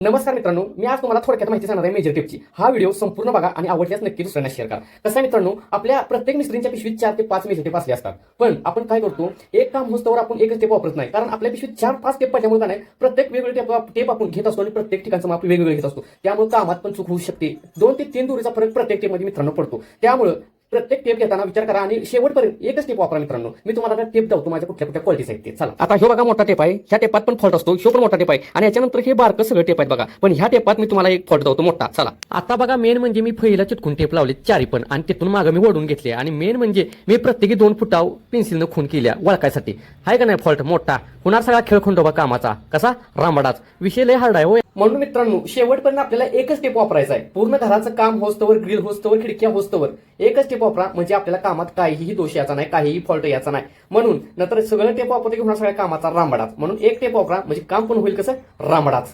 नमस्कार मित्रांनो, मी आज तुम्हाला थोडक्यात माहिती सांगणार आहे मेजर टेपची. हा व्हिडिओ संपूर्ण बघा आणि आवडल्यास नक्की दुसऱ्यांना शेअर करा. कसं आहे मित्रांनो, आपल्या प्रत्येक मिस्त्रींच्या पिशवीत 4 ते 5 मेजर टेप असले असतात. पण आपण काय करतो, एक काम होस्तवर आपण एकच टेप वापरत नाही. कारण आपल्या पिशवीत 4-5 टेप पडल्यामुळे नाही, प्रत्येक वेगवेगळे टेप आपण घेत असतो आणि प्रत्येक ठिकाणचं माप वेगवेगळं घेत असतो. त्यामुळे कामात पण चूक होऊ शकते. 2 ते 3 दुरीचा फरक प्रत्येक टेपमध्ये मित्रांनो पडतो. त्यामुळे प्रत्येक टेप घेताना विचार करा आणि शेवटपर्यंत एकच टेप वापरा मित्रांनो. मी तुम्हाला आता टेप दावतो माझ्या कुठल्या क्वालिटीचे आहेत ते. चला, आता ह्यो बघा मोठा टेप आहे. ह्या टेपात पण फॉल्ट असतो, ह्यो पण मोठा टेप आहे आणि याच्यानंतर हे बारकं सगळं टेप आहेत बघा. पण ह्या टेपात मी तुम्हाला एक फॉल्ट दावतो मोठा. चला, आता बघा मेन म्हणजे मी फळीला चिटकून टेप लावले चारी पण आणि तिथून मागं मी ओढून घेतले आणि मेन म्हणजे मी प्रत्येकी 2 फुटाव पेन्सिलनं खून केल्या वळकायसाठी. हाय का नाही फॉल्ट मोठा होणार सगळा खेळ खंडोबा कामाचा कसा रामबाडाच विषय लय हार्ड आहे हो. म्हणून मित्रांनो, शेवटपर्यंत आपल्याला एकच टेप वापरायचा आहे. पूर्ण घराचं काम होस्तवर, ग्रिल होस्तवर, खिडक्या होस्तवर एकच टेप वापरा. म्हणजे आपल्याला कामात काहीही दोष याचा नाही, काहीही फॉल्ट याचा नाही. म्हणून नंतर सगळं टेप वापरते की होणार सगळ्या कामाचा रामबाडाच. म्हणून एक टेप वापरा म्हणजे काम पण होईल कसं रामबाडाच.